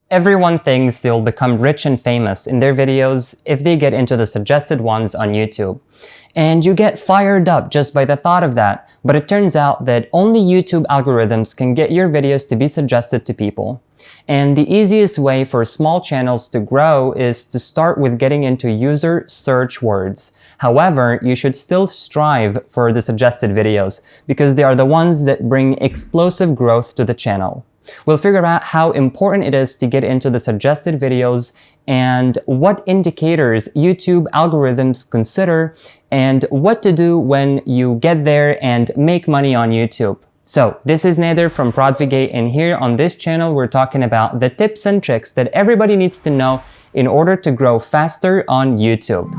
Everyone thinks they'll become rich and famous in their videos if they get into the suggested ones on YouTube. And you get fired up just by the thought of that, but it turns out that only YouTube algorithms can get your videos to be suggested to people. And the easiest way for small channels to grow is to start with getting into user search words. However, you should still strive for the suggested videos because they are the ones that bring explosive growth to the channel. We'll figure out how important it is to get into the suggested videos and what indicators YouTube algorithms consider and what to do when you get there and make money on YouTube. So, this is Nader from Prodvigate, and here on this channel we're talking about the tips and tricks that everybody needs to know in order to grow faster on YouTube.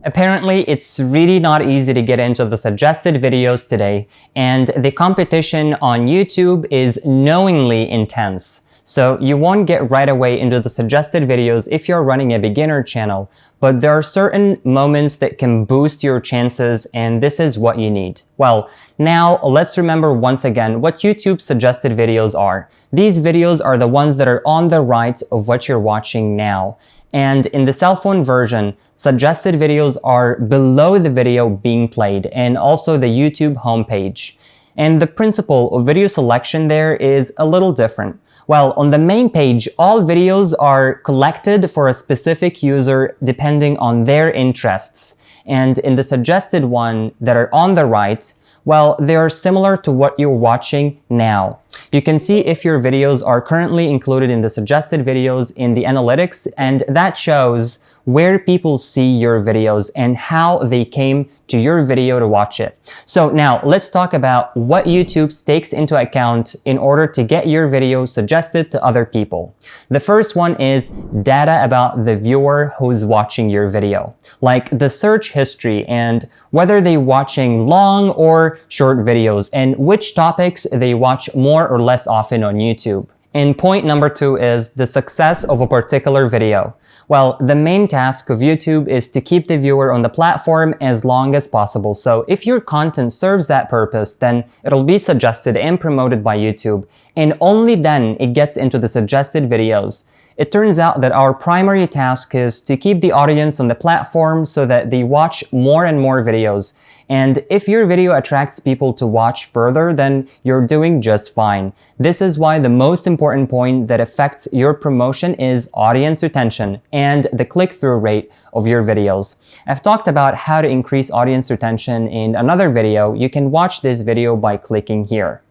Apparently, it's really not easy to get into the suggested videos today, and the competition on YouTube is knowingly intense. So you won't get right away into the suggested videos if you're running a beginner channel, but there are certain moments that can boost your chances, and this is what you need. Well, now let's remember once again what YouTube suggested videos are. These videos are the ones that are on the right of what you're watching now. And in the cell phone version, suggested videos are below the video being played and also the YouTube homepage. And the principle of video selection there is a little different. Well, on the main page, all videos are collected for a specific user depending on their interests. And in the suggested one that are on the right, well, they are similar to what you're watching now. You can see if your videos are currently included in the suggested videos in the analytics, and that shows where people see your videos and how they came to your video to watch it. So now let's talk about what YouTube takes into account in order to get your video suggested to other people. The first one is data about the viewer who's watching your video, like the search history and whether they're watching long or short videos and which topics they watch more or less often on YouTube. And point number 2 is the success of a particular video. Well, the main task of YouTube is to keep the viewer on the platform as long as possible. So if your content serves that purpose, then it'll be suggested and promoted by YouTube. And only then it gets into the suggested videos. It turns out that our primary task is to keep the audience on the platform so that they watch more and more videos. And if your video attracts people to watch further, then you're doing just fine. This is why the most important point that affects your promotion is audience retention and the click-through rate of your videos. I've talked about how to increase audience retention in another video. You can watch this video by clicking here.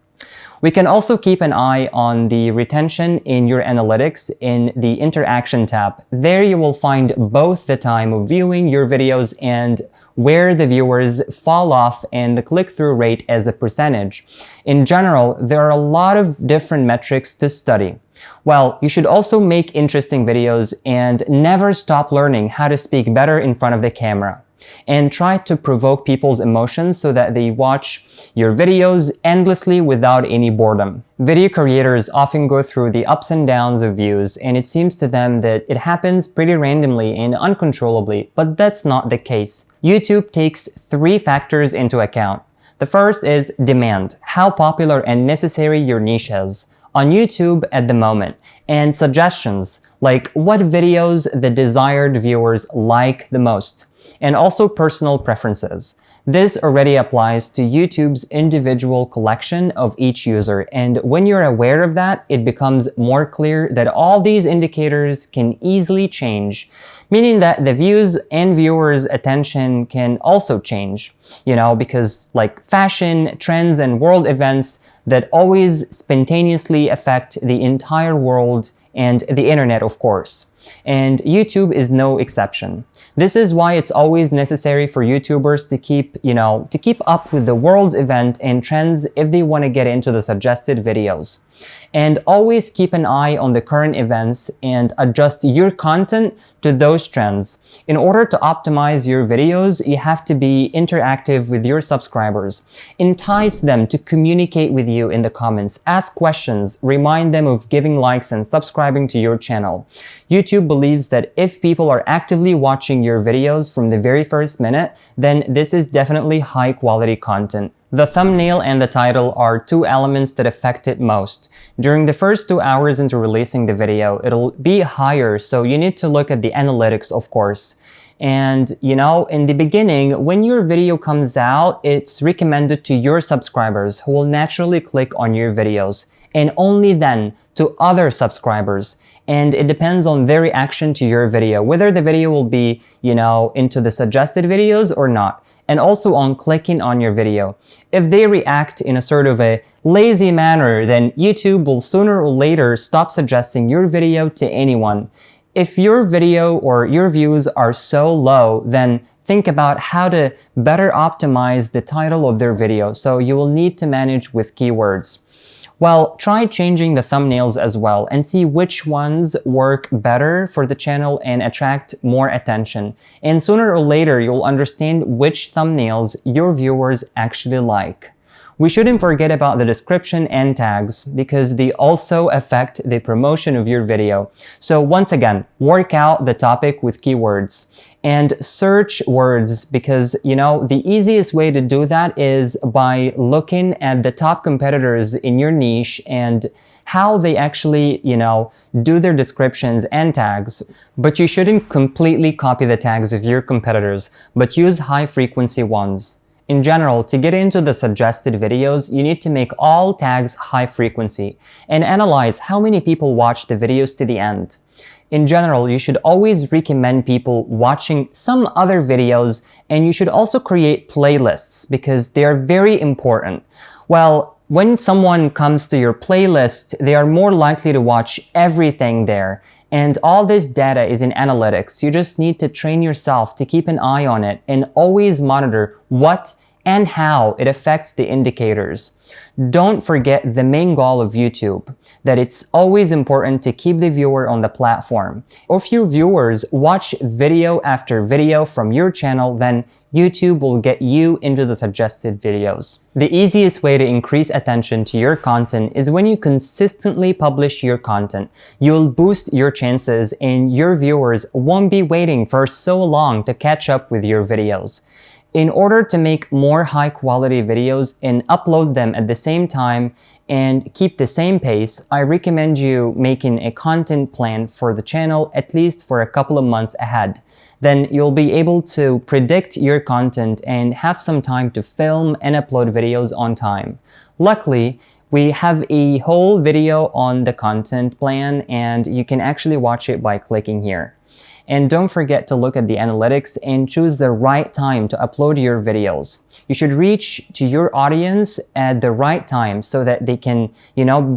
We can also keep an eye on the retention in your analytics in the interaction tab. There you will find both the time of viewing your videos and where the viewers fall off and the click-through rate as a percentage. In general, there are a lot of different metrics to study. Well, you should also make interesting videos and never stop learning how to speak better in front of the camera. And try to provoke people's emotions so that they watch your videos endlessly without any boredom. Video creators often go through the ups and downs of views, and it seems to them that it happens pretty randomly and uncontrollably, but that's not the case. YouTube takes 3 factors into account. The first is demand, how popular and necessary your niche is on YouTube at the moment, and suggestions, like what videos the desired viewers like the most, and also personal preferences. This already applies to YouTube's individual collection of each user, and when you're aware of that, it becomes more clear that all these indicators can easily change, meaning that the views and viewers' attention can also change, because like fashion, trends, and world events that always spontaneously affect the entire world and the internet, of course. And YouTube is no exception. This is why it's always necessary for YouTubers to keep up with the world's event and trends if they want to get into the suggested videos. And always keep an eye on the current events and adjust your content to those trends. In order to optimize your videos, you have to be interactive with your subscribers. Entice them to communicate with you in the comments, ask questions, remind them of giving likes and subscribing to your channel. YouTube believes that if people are actively watching your videos from the very first minute, then this is definitely high quality content. The thumbnail and the title are two elements that affect it most. During the first 2 hours into releasing the video, it'll be higher, so you need to look at the analytics, of course. And in the beginning, when your video comes out, it's recommended to your subscribers who will naturally click on your videos, and only then to other subscribers. And it depends on their reaction to your video, whether the video will be, into the suggested videos or not. And also on clicking on your video. If they react in a sort of a lazy manner, then YouTube will sooner or later stop suggesting your video to anyone. If your video or your views are so low, then think about how to better optimize the title of their video, so you will need to manage with keywords. Well, try changing the thumbnails as well and see which ones work better for the channel and attract more attention. And sooner or later, you'll understand which thumbnails your viewers actually like. We shouldn't forget about the description and tags because they also affect the promotion of your video. So once again, work out the topic with keywords and search words because, the easiest way to do that is by looking at the top competitors in your niche and how they actually, do their descriptions and tags. But you shouldn't completely copy the tags of your competitors, but use high frequency ones. In general, to get into the suggested videos, you need to make all tags high frequency and analyze how many people watch the videos to the end. In general, you should always recommend people watching some other videos, and you should also create playlists because they are very important. Well, when someone comes to your playlist, they are more likely to watch everything there. And all this data is in analytics. You just need to train yourself to keep an eye on it and always monitor what and how it affects the indicators. Don't forget the main goal of YouTube, that it's always important to keep the viewer on the platform. If your viewers watch video after video from your channel, then YouTube will get you into the suggested videos. The easiest way to increase attention to your content is when you consistently publish your content. You'll boost your chances and your viewers won't be waiting for so long to catch up with your videos. In order to make more high quality videos and upload them at the same time and keep the same pace, I recommend you making a content plan for the channel at least for a couple of months ahead. Then you'll be able to predict your content and have some time to film and upload videos on time. Luckily, we have a whole video on the content plan and you can actually watch it by clicking here. And don't forget to look at the analytics and choose the right time to upload your videos. You should reach to your audience at the right time so that they can,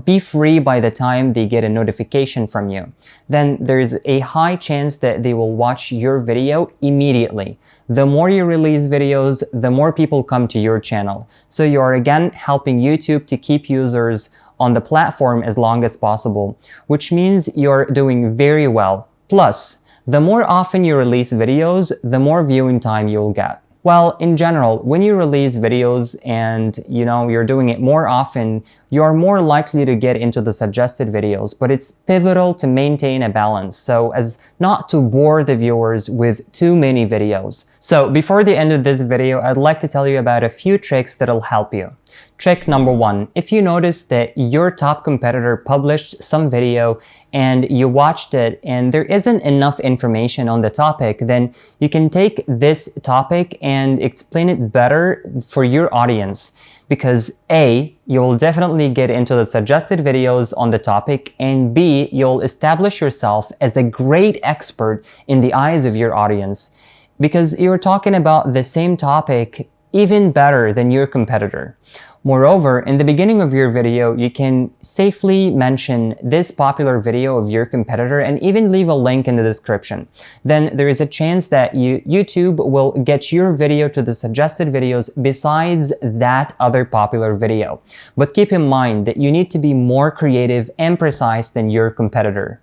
be free by the time they get a notification from you. Then there's a high chance that they will watch your video immediately. The more you release videos, the more people come to your channel. So you are again helping YouTube to keep users on the platform as long as possible, which means you're doing very well. Plus, the more often you release videos, the more viewing time you'll get. Well, in general, when you release videos and you're doing it more often, you're more likely to get into the suggested videos, but it's pivotal to maintain a balance so as not to bore the viewers with too many videos. So before the end of this video, I'd like to tell you about a few tricks that'll help you. Trick number 1, if you notice that your top competitor published some video and you watched it and there isn't enough information on the topic, then you can take this topic and explain it better for your audience. Because A, you'll definitely get into the suggested videos on the topic, and B, you'll establish yourself as a great expert in the eyes of your audience. Because you're talking about the same topic even better than your competitor. Moreover, in the beginning of your video, you can safely mention this popular video of your competitor and even leave a link in the description. Then there is a chance that YouTube will get your video to the suggested videos besides that other popular video. But keep in mind that you need to be more creative and precise than your competitor.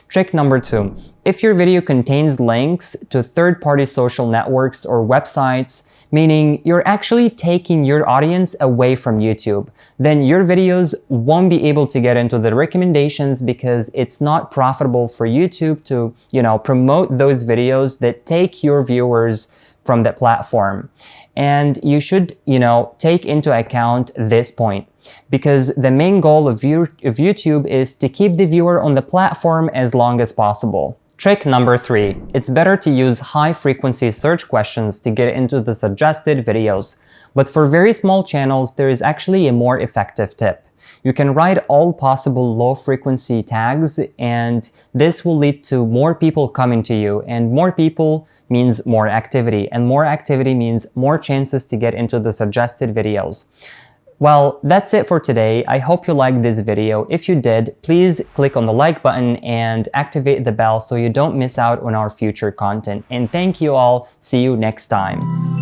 Trick number 2, if your video contains links to third-party social networks or websites, meaning you're actually taking your audience away from YouTube, then your videos won't be able to get into the recommendations because it's not profitable for YouTube to, promote those videos that take your viewers from the platform. And you should, take into account this point, because the main goal of YouTube is to keep the viewer on the platform as long as possible. Trick number 3. It's better to use high-frequency search questions to get into the suggested videos. But for very small channels, there is actually a more effective tip. You can write all possible low-frequency tags, and this will lead to more people coming to you, and more people means more activity, and more activity means more chances to get into the suggested videos. Well, that's it for today. I hope you liked this video. If you did, please click on the like button and activate the bell so you don't miss out on our future content. And thank you all. See you next time.